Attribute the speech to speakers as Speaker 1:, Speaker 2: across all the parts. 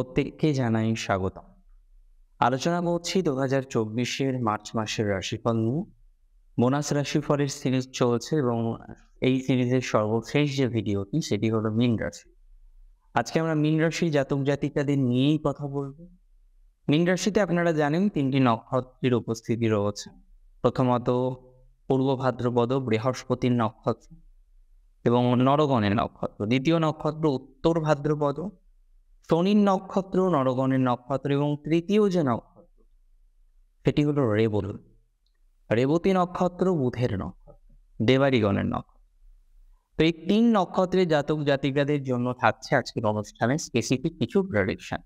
Speaker 1: প্রত্যেককে জানাই স্বাগতম। আলোচনা করছি 2024-এর মার্চ মাসের রাশিফল নিয়ে। বোনাস রাশিফলের সিরিজ চলছে এবং এই সিরিজের সর্বশেষ যে ভিডিওটি সেটি হলো মীন রাশি। আজকে আমরা মীন রাশি জাতক জাতিকাদের নিয়েই কথা বলবো। মীন রাশিতে আপনারা জানেন 3টি নক্ষত্রের উপস্থিতি রয়েছে। প্রথমত পূর্ব ভাদ্রপদ বৃহস্পতির নক্ষত্র এবং নরগণের নক্ষত্র। দ্বিতীয় নক্ষত্র উত্তর ভাদ্রপদ, শনির নক্ষত্র, নরগণের নক্ষত্র এবং তৃতীয় যে নক্ষত্র সেটি হলো রেবতী। রেবতী নক্ষত্র বুধের নক্ষত্র, দেবাড়িগণের নক্ষত্র। তো এই 3 নক্ষত্রের জাতক জাতিকাদের জন্য থাকছে আজকের অনুষ্ঠানে স্পেসিফিক কিছু প্রেডিকশন।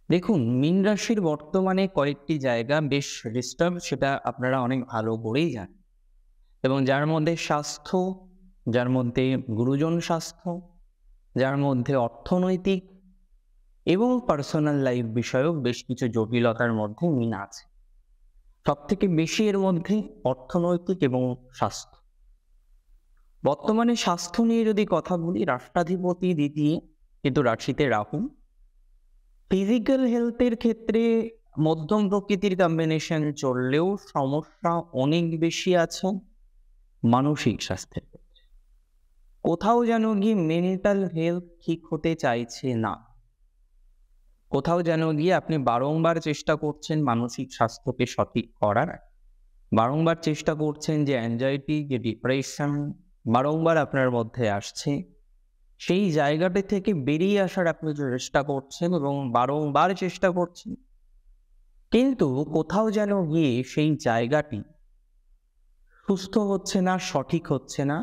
Speaker 1: দেখুন, মীন রাশির বর্তমানে কয়েকটি জায়গা বেশ ডিস্টার্ব, সেটা আপনারা অনেক ভালো করেই জানেন, এবং যার মধ্যে স্বাস্থ্য, যার মধ্যে গুরুজন স্বাস্থ্য, যার মধ্যে অর্থনৈতিক এবং পার্সোনাল লাইফ বিষয়ক বেশ কিছু জটিলতার মধ্যে মীন আছে। সব থেকে বেশি এর মধ্যে অর্থনৈতিক এবং স্বাস্থ্য। বর্তমানে স্বাস্থ্য নিয়ে যদি কথা বলি, রাষ্ট্রাধিপতি দ্বিতীয় কিন্তু রাশিতে রাহু। ফিজিক্যাল হেলথের ক্ষেত্রে মধ্যম প্রকৃতির কম্বিনেশন চললেও সমস্যা অনেক বেশি আছে মানসিক স্বাস্থ্যের ক্ষেত্রে। কোথাও যেন গিয়ে মেন্টাল হেলথ ঠিক হতে চাইছে না। কোথাও যেন গিয়ে আপনি বারংবার চেষ্টা করছেন মানসিক স্বাস্থ্যকে সঠিক করার, বারংবার চেষ্টা করছেন যে অ্যাংজাইটি, যে ডিপ্রেশন বারংবার আপনার মধ্যে আসছে, সেই জায়গাটি থেকে বেরিয়ে আসার আপনি চেষ্টা করছেন এবং বারংবার চেষ্টা করছেন, কিন্তু কোথাও যেন গিয়ে সেই জায়গাটি সুস্থ হচ্ছে না, সঠিক হচ্ছে না,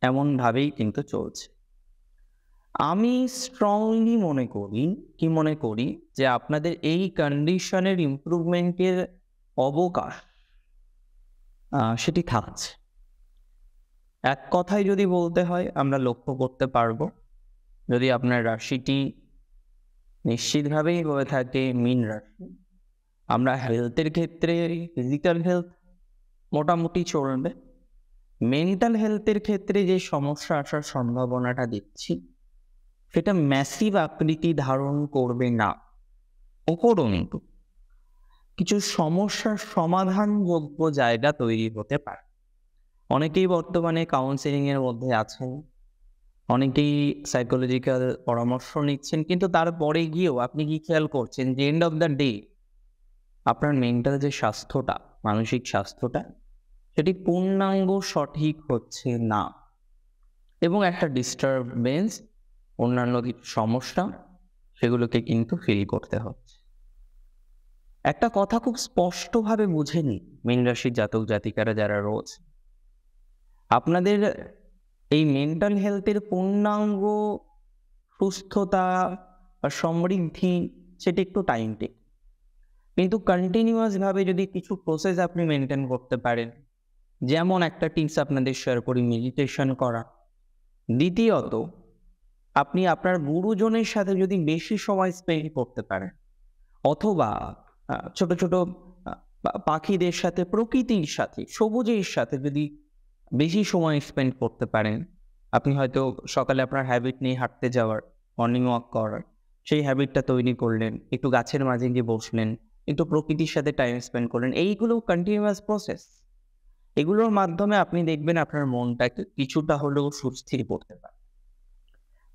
Speaker 1: এমনভাবেই কিন্তু চলছে। আমি স্ট্রংলি মনে করি যে আপনাদের এই কন্ডিশনের ইমপ্রুভমেন্টের অবকাশ সেটি থাকছে। এক কথায় যদি বলতে হয়, আমরা লক্ষ্য করতে পারবো, যদি আপনার রাশিটি নিশ্চিতভাবেই হয়ে থাকে মীন রাশি, আমরা হেলথের ক্ষেত্রে ফিজিক্যাল হেলথ মোটামুটি চলবে। মেন্টাল হেলথের ক্ষেত্রে যে সমস্যা আসার সম্ভাবনাটা দেখছি সেটা ম্যাসিভ আকৃতি ধারণ করবে না। উপরন্তু কিছু সমস্যার সমাধানযোগ্য জায়গা তৈরি হতে পারে। অনেকেই বর্তমানে কাউন্সেলিং এর মধ্যে আছেন, অনেকেই সাইকোলজিক্যাল পরামর্শ নিচ্ছেন, কিন্তু তারপরে গিয়েও আপনি কি খেয়াল করছেন যে এন্ড অফ দ্য ডে আপনার মেন্টাল যে স্বাস্থ্যটা, মানসিক স্বাস্থ্যটা সেটি পূর্ণাঙ্গ সঠিক হচ্ছে না, এবং একটা ডিস্টারবেন্স, অন্যান্য কিছু সমস্যা সেগুলোকে কিন্তু ফিল করতে হচ্ছে। একটা কথা খুব স্পষ্টভাবে বুঝে নিন মীন রাশির জাতক জাতিকারা যারা রয়েছে, আপনাদের এই মেন্টাল হেলথের পূর্ণাঙ্গ সুস্থতা বা সমৃদ্ধি সেটা একটু টাইম টেক, কিন্তু কন্টিনিউয়াসভাবে যদি কিছু প্রসেস আপনি মেনটেন করতে পারেন, যেমন একটা টিপস আপনাদের শেয়ার করি, মেডিটেশন করা। দ্বিতীয়ত, আপনি আপনার গুরুজনের সাথে যদি বেশি সময় স্পেন্ড করতে পারেন, অথবা ছোট ছোট পাখিদের সাথে, প্রকৃতির সাথে, সবুজের সাথে যদি বেশি সময় স্পেন্ড করতে পারেন, আপনি হয়তো সকালে আপনার হ্যাবিট নিয়ে হাঁটতে যাওয়ার, মর্নিং ওয়াক করার, সেই হ্যাবিটটা তৈরি করলেন, একটু গাছের মাঝে গিয়ে বসলেন, একটু প্রকৃতির সাথে টাইম স্পেন্ড করলেন, এইগুলো কন্টিনিউয়াস প্রসেস। এগুলোর মাধ্যমে আপনি দেখবেন আপনার মনটাকে কিছুটা হলেও সুস্থির করতে পারে।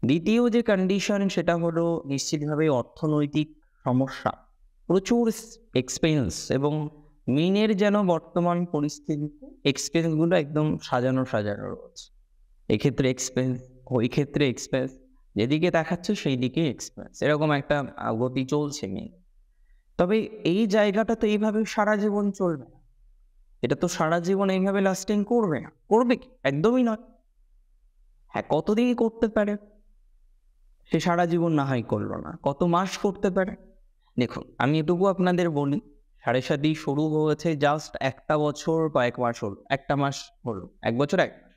Speaker 1: দ্বিতীয় যে কন্ডিশন সেটা হলো নিশ্চিতভাবে অর্থনৈতিক সমস্যা, প্রচুর এক্সপেন্স, এবং মীনের যেন বর্তমান পরিস্থিতিতে এক্সপেন্সগুলো একদম সাজানো রয়েছে। এক্ষেত্রে এক্সপেন্স, ওই ক্ষেত্রে এক্সপেন্স, যেদিকে দেখাচ্ছে সেই দিকে এক্সপেন্স, এরকম একটা গতি চলছে মীন। তবে এই জায়গাটা তো এইভাবে সারা জীবন চলবে না, এটা তো সারা জীবন এইভাবে লাস্টিং করবে না। করবে কি? একদমই নয়। হ্যাঁ, কতদিন করতে পারে, সে সারা জীবন না হয় করলো না, কত মাস করতে পারে। দেখুন, আমি এটুকু আপনাদের বলি, 7.5 শুরু হয়েছে জাস্ট একটা বছর কয়েক মাস হলো, একটা মাস হলো, 1 বছর 1 মাস।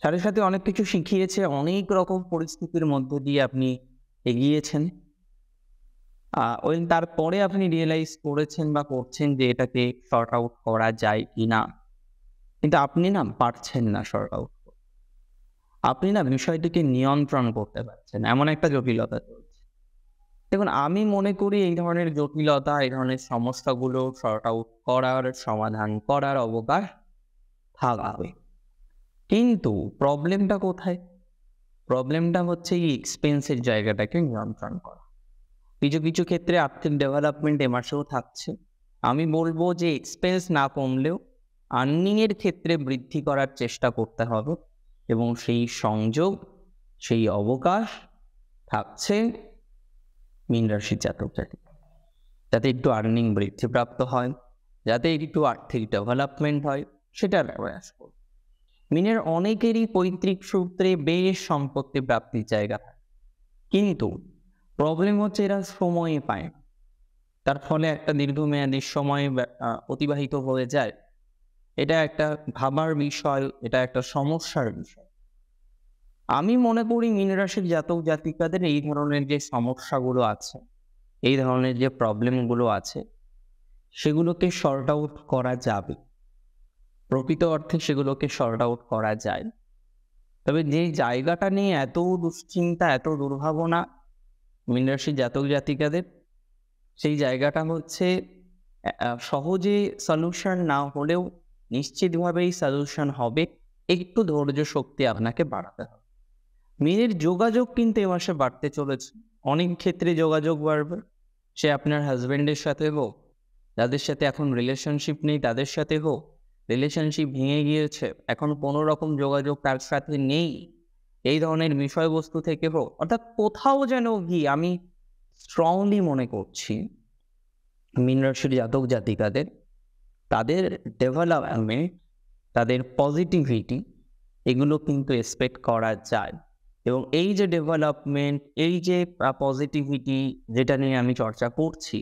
Speaker 1: 7.5 অনেক কিছু শিখিয়েছে, অনেক রকম পরিস্থিতির মধ্য দিয়ে আপনি এগিয়েছেন, তারপরে আপনি রিয়েলাইজ করেছেন বা করছেন যে এটাকে শর্ট আউট করা যায় কিনা, কিন্তু আপনি না পারছেন না শর্ট আউট, আপনি না বিষয়টিকে নিয়ন্ত্রণ করতে পারছেন, এমন একটা জটিলতা চলছে। দেখুন, আমি মনে করি এই ধরনের জটিলতা, এই ধরনের সমস্যাগুলো সর্ট আউট করার, সমাধান করার অবকাশ থাকবে। কিন্তু প্রবলেমটা কোথায়? প্রবলেমটা হচ্ছে এই এক্সপেন্সের জায়গাটাকে নিয়ন্ত্রণ করা। কিছু কিছু ক্ষেত্রে আর্থিক ডেভেলপমেন্ট এ মাসেও থাকছে। আমি বলবো যে এক্সপেন্স না কমলেও আর্নিং এর ক্ষেত্রে বৃদ্ধি করার চেষ্টা করতে হবে, এবং সেই সংযোগ, সেই অবকাশ থাকছে মীন রাশির জাতক জাতিকা, যাতে একটু আর্নিং বৃদ্ধিপ্রাপ্ত হয়, যাতে একটু আর্থিক ডেভেলপমেন্ট হয়, সেটার প্রয়াস করুন। মীনের অনেকেরই পৈতৃক সূত্রে বেশ সম্পত্তি প্রাপ্তির জায়গা থাকে, কিন্তু প্রবলেম হচ্ছে এরা সময় পায় না। তার ফলে একটা দীর্ঘমেয়াদী সময় অতিবাহিত হয়ে যায়। এটা একটা ভাবার বিষয়, এটা একটা সমস্যার বিষয়। আমি মনে করি মীন রাশির জাতক জাতিকাদের এই ধরনের যে সমস্যাগুলো আছে, এই ধরনের যে প্রবলেমগুলো আছে, সেগুলোকে সর্ট আউট করা যাবে। প্রকৃত অর্থে সেগুলোকে সর্ট আউট করা যায়। তবে যে জায়গাটা নিয়ে এত দুশ্চিন্তা, এত দুর্ভাবনা মীন রাশির জাতক জাতিকাদের, সেই জায়গাটা হচ্ছে সহজে সলিউশন না হলেও নিশ্চিতভাবেই সলিউশন হবে। একটু ধৈর্য শক্তি আপনাকে বাড়াতে হবে। মীনের যোগাযোগ কিন্তু এ মাসে বাড়তে চলেছে। অনেক ক্ষেত্রে যোগাযোগ বাড়বে। সে আপনার হাজবেন্ডের সাথে হোক, যাদের সাথে এখন রিলেশনশিপ নেই তাদের সাথে হোক, রিলেশনশিপ ভেঙে গিয়েছে, এখন কোনো রকম যোগাযোগ তার সাথে নেই, এই ধরনের বিষয়বস্তু থেকে হোক, অর্থাৎ কোথাও যেন গিয়ে আমি স্ট্রংলি মনে করছি মীন রাশির জাতক জাতিকাদের, তাদের ডেভেলপমেন্ট, তাদের পজিটিভিটি, এগুলো কিন্তু এক্সপেক্ট করা যায়। এবং এই যে ডেভেলপমেন্ট, এই যে পজিটিভিটি যেটা নিয়ে আমি চর্চা করছি,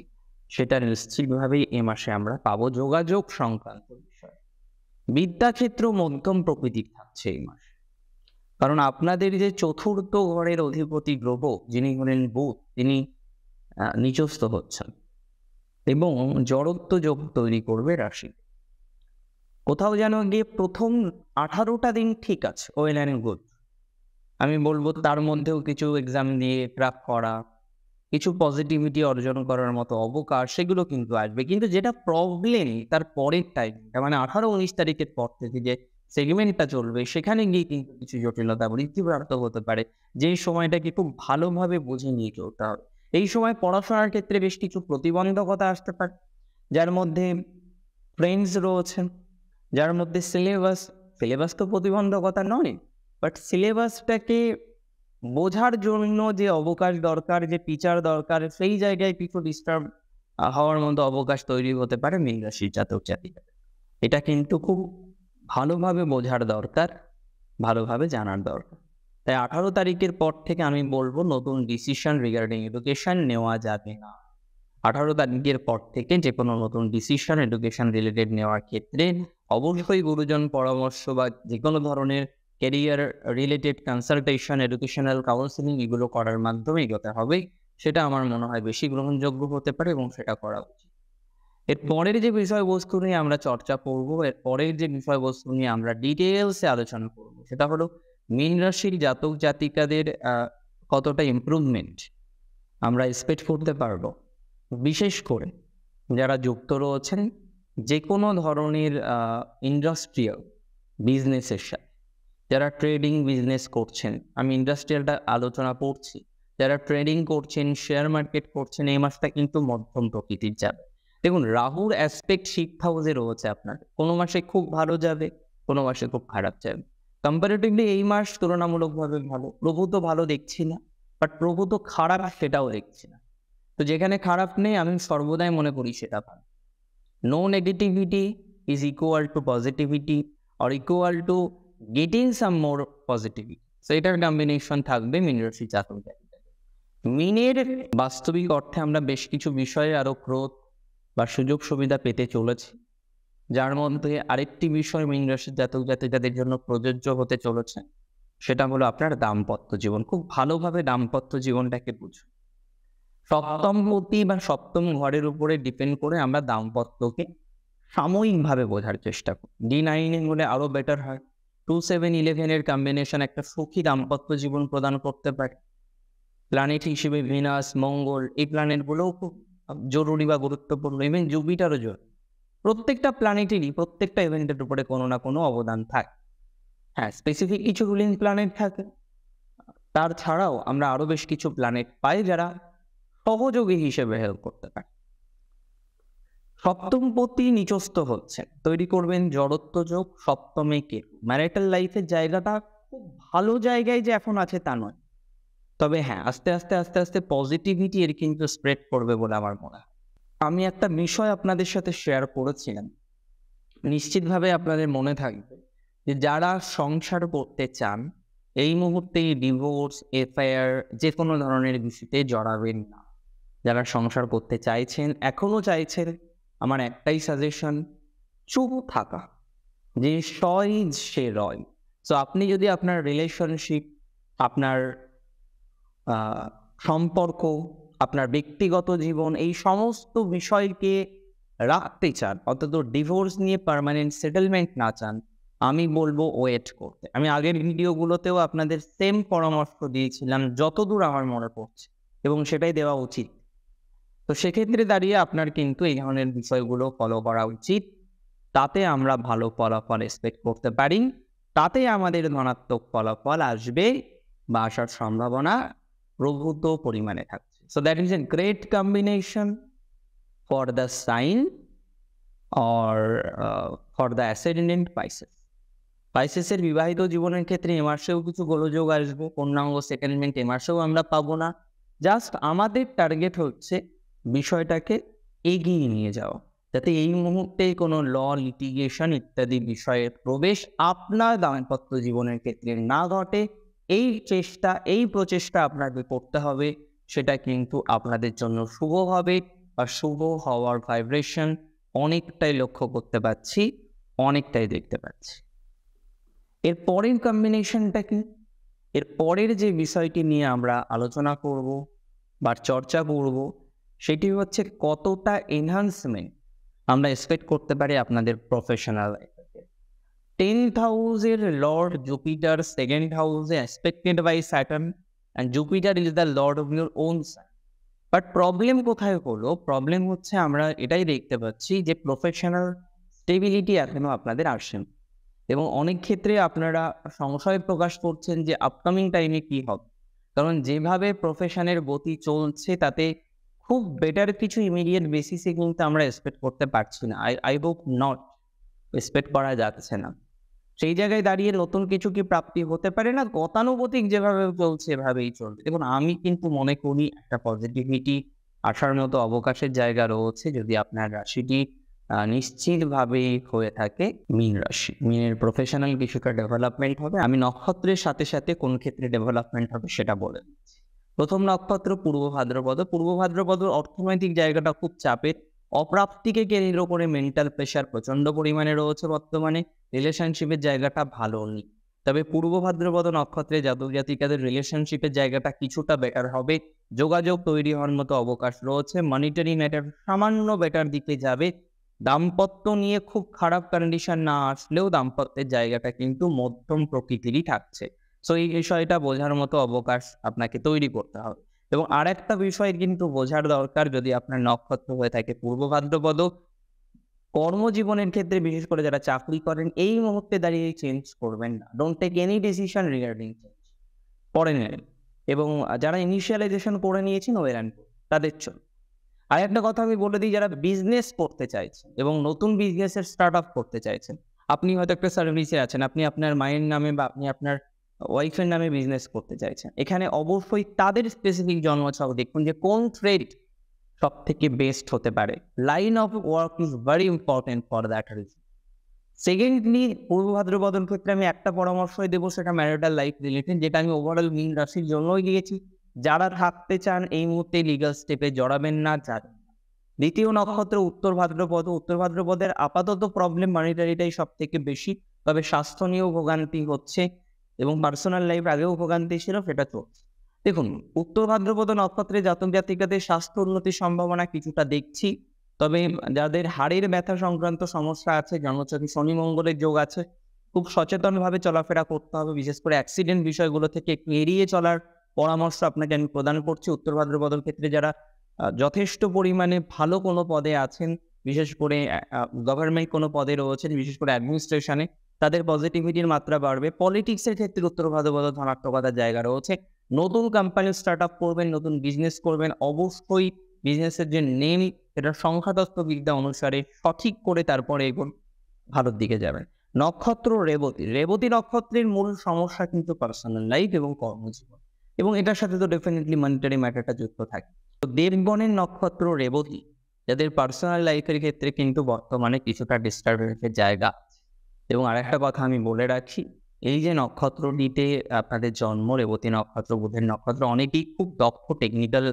Speaker 1: সেটা নিশ্চিতভাবেই এ মাসে আমরা পাবো যোগাযোগ সংক্রান্ত বিষয়। বিদ্যাক্ষেত্র মধ্যম প্রকৃতির থাকছে এই মাসে, কারণ আপনাদের যে চতুর্থ ঘরের অধিপতি গ্রহ, যিনি হলেন বুধ, তিনি নিচস্থ হচ্ছেন এবং জড়ত্ব যোগ তৈরি করবে রাশি। কোথাও যেন গিয়ে প্রথম 18টা দিন ঠিক আছে, ওয়েল অ্যান্ড গুড। আমি বলবো তার মধ্যেও কিছু এক্সাম দিয়ে ক্র্যাক করা, কিছু পজিটিভিটি অর্জন করার মতো অবকাশ, সেগুলো কিন্তু আসবে। কিন্তু যেটা প্রবলেম তার পরের টাইমটা, মানে 18-19 তারিখের পর থেকে যে সেগমেন্টটা চলবে, সেখানে গিয়ে কিন্তু কিছু জটিলতা বৃদ্ধিপ্রাপ্ত হতে পারে, যেই সময়টাকে খুব ভালোভাবে বুঝে নিয়ে চলতে হবে। এই সময় পড়াশোনার ক্ষেত্রে বেশ কিছু প্রতিবন্ধকতা আসতে পারে, যার মধ্যে ফ্রেন্ডস রয়েছেন, যার মধ্যে সিলেবাস তো প্রতিবন্ধকতা নয়, বাট সিলেবাসটাকে বোঝার জন্য যে অবকাশ দরকার, যে টিচার দরকার, সেই জায়গায় কিছু ডিস্টার্ব হওয়ার মতো অবকাশ তৈরি হতে পারে মীন রাশির জাতক জাতিকাদের। এটা কিন্তু খুব ভালোভাবে বোঝার দরকার, ভালোভাবে জানার দরকার। তাই 18 তারিখের পর থেকে আমি বলবো নতুন ডিসিশন রিগার্ডিং এডুকেশন নেওয়া যাবে না। 18 তারিখের পর থেকে যে কোনো নতুন ডিসিশন এডুকেশন রিলেটেড নেওয়ার ক্ষেত্রে অবশ্যই গুরুজন পরামর্শ বা যে কোনো ধরনের career related consultation, educational counselling, এগুলো করার মাধ্যমে এগোতে হবে। সেটা আমার মনে হয় বেশি গ্রহণযোগ্য হতে পারে এবং সেটা করা উচিত। এর পরের যে বিষয়বস্তু নিয়ে আমরা চর্চা করব, এর পরের যে বিষয়বস্তু নিয়ে আমরা ডিটেলসে আলোচনা করব, সেটা হলো মীন রাশির জাতক জাতিকাদের কতটা ইমপ্রুভমেন্ট আমরা এক্সপেক্ট করতে পারবো, বিশেষ করে যারা যুক্ত রয়েছেন যে কোনো ধরনের ইন্ডাস্ট্রিয়াল বিজনেসের সাথে, যারা ট্রেডিং বিজনেস করছেন, আমি ইন্ডাস্ট্রিয়ালটা আলোচনা করছি, যারা ট্রেডিং করছেন, শেয়ার মার্কেট করছেন, এই মাসটা কিন্তু মধ্যম প্রকৃতির যাবে। দেখুন, রাহুর অ্যাসপেক্ট 6th হাউসে রয়েছে আপনার, কোনো মাসে খুব ভালো যাবে, কোনো মাসে খুব খারাপ যাবে। কম্পারেটিভলি এই মাস তুলনামূলকভাবে ভালো। প্রভূত ভালো দেখছি না, বাট প্রভূত খারাপ সেটাও দেখছি না। তো যেখানে খারাপ নেই, আমি সর্বদাই মনে করি সেটা ভালো। No negativity is equal to positivity or equal to getting some more positivity. So এটার কম্বিনেশন থাকবে মীন রাশি জাতক জাতিকাদের। মীনের বাস্তবিক অর্থে আমরা বেশ কিছু বিষয়ে আরো গ্রোথ বা সুযোগ সুবিধা পেতে চলেছি, যার মধ্যে আরেকটি বিষয় মীন রাশির জাতক জাতিকাদের জন্য প্রযোজ্য হতে চলেছে, সেটা হলো আপনার দাম্পত্য জীবন। খুব ভালোভাবে দাম্পত্য জীবনটাকে বুঝুন। সপ্তম পতি বা সপ্তম ঘরের উপরে ডিপেন্ড করে আমরা দাম্পত্যকে সাময়িকভাবে বোঝার চেষ্টা করি। D9 হলে আরো বেটার হয়। 2, 7, 11 এর কম্বিনেশন একটা সুখী দাম্পত্য জীবন প্রদান করতে পারে। প্ল্যানেট হিসেবে ভিনাস, মঙ্গল, এই প্ল্যানেটগুলোও খুব জরুরি বা গুরুত্বপূর্ণ, ইভেন জুপিটারও জরুরি। প্রত্যেকটা প্ল্যানেটেরই প্রত্যেকটা ইভেন্টের উপরে কোনো না কোনো অবদান থাকে। হ্যাঁ, স্পেসিফিক কিছু রুলিং প্ল্যানেট থাকে, তার ছাড়াও আমরা আরো বেশ কিছু প্ল্যানেট পাই যারা সহযোগী হিসেবে হেল্প করতে পারে। সপ্তমপতি নিচস্থ হচ্ছে, তৈরি করবেন জড়ত্ব যোগ, সপ্তমে কেতু। ম্যারিটাল লাইফের জায়গাটা খুব ভালো জায়গায় যে এখন আছে তা নয়, তবে হ্যাঁ আস্তে আস্তে পজিটিভিটি এর কিন্তু স্প্রেড করবে বলে আমার মনে হয়। আমি একটা বিষয় আপনাদের সাথে শেয়ার করেছিলাম, নিশ্চিতভাবে আপনাদের মনে থাকবে যে যারা সংসার করতে চান এই মুহূর্তে ডিভোর্স, এফআইআর যে কোনো ধরনের বিষয়তে জড়াবেন না। যারা সংসার করতে চাইছেন, এখনো চাইছেন, আমার একটাই সাজেশন, চুপ থাকা, যে সয় সে রয়। সো আপনি যদি আপনার রিলেশনশিপ, আপনার সম্পর্ক, আপনার ব্যক্তিগত জীবন, এই সমস্ত বিষয়কে রাখতে চান, অন্তত ডিভোর্স নিয়ে পার্মানেন্ট সেটেলমেন্ট না চান, আমি বলবো ওয়েট করতে। আমি আগের ভিডিওগুলোতেও আপনাদের সেম পরামর্শ দিয়েছিলাম যতদূর আমার মনে পড়ছে, এবং সেটাই দেওয়া উচিত। তো সেক্ষেত্রে দাঁড়িয়ে আপনার কিন্তু এই ধরনের বিষয়গুলো ফলো করা উচিত। তাতে আমরা ভালো ফলাফল এক্সপেক্ট করতে পারি, তাতে আমাদের ধনাত্মক ফলাফল আসবে বা আসার সম্ভাবনা প্রভূত পরিমাণে থাকছে। So that is a great combination for the sign or for the ascendant Pisces. পাইসেসের বিবাহিত জীবনের ক্ষেত্রে এ মাসেও কিছু গোলযোগ আসবে, পূর্ণাঙ্গ সেটেলমেন্ট এ মাসেও আমরা পাবো না। জাস্ট আমাদের টার্গেট হচ্ছে বিষয়টাকে এগিয়ে নিয়ে যাওয়া, যাতে এই মুহূর্তে কোনো ল, লিটিগেশন ইত্যাদি বিষয়ের প্রবেশ আপনার দাম্পত্য জীবনের ক্ষেত্রে না ঘটে। এই প্রচেষ্টা আপনাকে করতে হবে, সেটা কিন্তু আপনাদের জন্য শুভ হবে, বা শুভ হওয়ার ভাইব্রেশন অনেকটাই লক্ষ্য করতে পারছি, অনেকটাই দেখতে পাচ্ছি। এর পরের কম্বিনেশনটা কি? এর পরের যে বিষয়টি নিয়ে আমরা আলোচনা করব বা চর্চা করব, সেটি হচ্ছে কতটা এনহান্সমেন্ট আমরা এক্সপেক্ট করতে পারি আপনাদের প্রফেশনাল লাইফে। 10th হাউসের লর্ড জুপিটার সেকেন্ড হাউসে expected by Saturn, and Jupiter is the lord of your own sign. But problem কোথায় হলো? প্রবলেম হচ্ছে আমরা এটাই দেখতে পাচ্ছি যে প্রফেশনাল স্টেবিলিটি এখনো আপনাদের আসেনি, এবং অনেক ক্ষেত্রে আপনারা সংশয় প্রকাশ করছেন যে আপকামিং টাইমে কি হবে। কারণ যেভাবে প্রফেশনের গতি চলছে তাতে খুব বেটার কিছু ইমিডিয়েট বেসিসে কিন্তু আমরা এক্সপেক্ট করতে পারছি না। আই হোপ নট, এক্সপেক্ট করা যাচ্ছে না। সেই জায়গায় দাঁড়িয়ে নতুন কিছু কি প্রাপ্তি হতে পারে না? গতানুগতিক যেভাবে চলছে এভাবেই চলবে। দেখুন, আমি কিন্তু মনে করি একটা পজিটিভিটি আসার মতো অবকাশের জায়গা রয়েছে যদি আপনার রাশিটি নিশ্চিতভাবে হয়ে থাকে মীন রাশি। মীনের প্রফেশনাল কিছুটা ডেভেলপমেন্ট হবে। আমি নক্ষত্রের সাথে সাথে কোন ক্ষেত্রে ডেভেলপমেন্ট হবে সেটা বলে দিচ্ছি। প্রথম নক্ষত্র পূর্ব ভাদ্রপদ। পূর্ব ভাদ্রপদ অর্থনৈতিক জায়গাটা খুব চাপের, অপ্রাপ্তিকে কেন্দ্র করে মেন্টাল প্রেশার প্রচন্ড পরিমাণে রয়েছে বর্তমানে। রিলেশনশিপের জায়গাটা ভালো নেই, তবে পূর্ব ভাদ্রপদ নক্ষত্রে জাতক জাতিকাদের রিলেশনশিপের জায়গাটা কিছুটা বেটার হবে। যোগাযোগ তৈরি হওয়ার মতো অবকাশ রয়েছে। মনিটারি ম্যাটার সামান্য বেটার দিকে যাবে। দাম্পত্য নিয়ে খুব খারাপ কন্ডিশন না আসলেও দাম্পত্যের জায়গাটা কিন্তু মধ্যম প্রকৃতিরই থাকছে। সো এই বিষয়টা বোঝার মতো অবকাশ আপনাকে তৈরি করতে হবে। এবং আর একটা বিষয় কিন্তু বোঝার দরকার, যদি আপনার নক্ষত্র হয়ে থাকে পূর্ব ভাদ্রপদ, কর্মজীবনের ক্ষেত্রে বিশেষ করে যারা চাকরি করেন এই মুহূর্তে দাঁড়িয়ে চেঞ্জ করবেন না। Don't take any decision regarding change, পরে নেবেন। এবং যারা ইনিশিয়ালাইজেশন করে নিয়েছেন ওয়েল অ্যান্ড গুড, তাদের জন্য। আর একটা কথা আমি বলে দিই, যারা বিজনেস করতে চাইছেন এবং নতুন বিজনেসের স্টার্ট আপ করতে চাইছেন, আপনি হয়তো একটা সার্ভিসে আছেন, আপনি আপনার মায়ের নামে বা আপনি আপনার ওয়াইফের নামে বিজনেস করতে চাইছেন, এখানে অবশ্যই তাদের স্পেসিফিক জন্মছক দেখুন যে কোন ট্রেড সব থেকে বেস্ট হতে পারে। Line of work is very important for that reason. Secondly, পূর্ব ভাদ্রপদের ক্ষেত্রে আমি একটা পরামর্শই দেবো, সেটা ম্যারিটাল লাইফ রিলেটেড, যেটা আমি ওভারঅল মীন রাশির জন্যই দিয়েছি। যারা থাকতে চান এই মুহূর্তে লিগাল স্টেপে জড়াবেন না, যাবেন না। দ্বিতীয় নক্ষত্র উত্তর ভাদ্রপদ। উত্তর ভাদ্রপদের আপাতত প্রবলেম মনিটারিটাই সব থেকে বেশি, তবে স্বাস্থ্য নিয়েও ভোগান্তি হচ্ছে এবং পার্সোনাল লাইফ আগেও ভোগান্তি ছিল, সেটা চলছে। দেখুন, উত্তর ভাদ্রপদ নক্ষত্রে জাতক জাতিকাদের স্বাস্থ্য উন্নতির সম্ভাবনা কিছুটা দেখছি, তবে যাদের হাড়ের ব্যথা সংক্রান্ত সমস্যা আছে, জন্মছকে শনি মঙ্গলের যোগ আছে, খুব সচেতনভাবে চলাফেরা করতে হবে। বিশেষ করে অ্যাক্সিডেন্ট বিষয়গুলো থেকে একটু এড়িয়ে চলার পরামর্শ আপনাকে আমি প্রদান করছি। উত্তর ভাদ্রপদের ক্ষেত্রে যারা যথেষ্ট পরিমাণে ভালো কোনো পদে আছেন, বিশেষ করে গভর্নমেন্ট কোনো পদে রয়েছেন, বিশেষ করে অ্যাডমিনিস্ট্রেশনে, তাদের পজিটিভিটির মাত্রা বাড়বে। পলিটিক্সের ক্ষেত্রে উত্তর ভাদ্রপদ ধনাত্মকতার জায়গা রয়েছে। নতুন কোম্পানি স্টার্ট আপ করবেন, নতুন বিজনেস করবেন, অবশ্যই বিজনেসের যে নেম সেটা সংখ্যাতত্ত্ব বিদ্যা অনুসারে সঠিক করে তারপরে এগোন, ভালোর দিকে যাবেন। নক্ষত্র রেবতী। রেবতী নক্ষত্রের মূল সমস্যা কিন্তু পার্সোনাল লাইফ এবং কর্মজীবন, এবং এটার সাথে তো ডেফিনেটলি মনিটারি ম্যাটারটা যুক্ত থাকে। তো দেবগণের নক্ষত্র রেবতী, যাদের পার্সোনাল লাইফের ক্ষেত্রে কিন্তু বর্তমানে কিছুটা ডিস্টারবেন্সের জায়গা আছে। এবং আরেকটা কথা আমি বলে রাখি, এই যে নক্ষত্রটিতে আপনাদের জন্ম, রেবতী নক্ষত্র, বুধের নক্ষত্র, অনেকেই খুব দক্ষ টেকনিক্যাল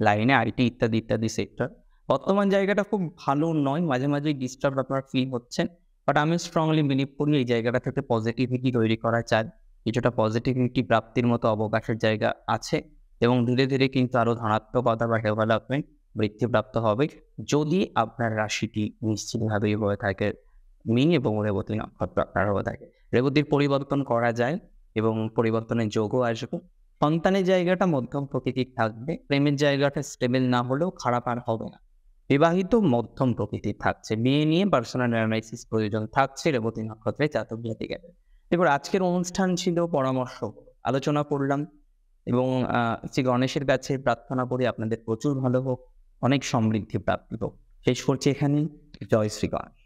Speaker 1: লাইনে, আইটি ইত্যাদি ইত্যাদি সেক্টর। বর্তমান জায়গাটা খুব ভালো নয়, মাঝে মাঝে ডিস্টার্ব আপনার ফিল হচ্ছেন, বাট আমি স্ট্রংলি বিলিভ করি এই জায়গাটা থেকে পজিটিভিটি তৈরি করা যায়, কিছুটা পজিটিভিটি প্রাপ্তির মতো অবকাশের জায়গা আছে, এবং ধীরে ধীরে কিন্তু আরো ধনাত্মকতা বা ডেভেলপমেন্ট বৃদ্ধিপ্রাপ্ত হবে, যদি আপনার রাশিটি নিশ্চিতভাবেই হয়ে থাকে মীন এবং রেবতী নক্ষত্র আপনার হয়ে থাকে। রেবতীর পরিবর্তন করা যায় এবং পরিবর্তনের যোগও আসবে। সন্তানের জায়গাটা মধ্যম প্রকৃতির থাকবে, প্রেমের জায়গাটা স্টেবল না হলেও খারাপ আর হবে না। বিবাহিত মধ্যম প্রকৃতির থাকছে, বিয়ে নিয়ে পার্সোনাল অ্যানালাইসিস প্রয়োজন থাকছে রেবতী নক্ষত্রে জাতক জাতিকাদের। এবার আজকের অনুষ্ঠান ছিল পরামর্শ, আলোচনা করলাম, এবং শ্রী গণেশের কাছে প্রার্থনা করি আপনাদের প্রচুর ভালো হোক, অনেক সমৃদ্ধি প্রাপ্তি হোক। শেষ করছি এখানে। জয় শ্রী গণেশ।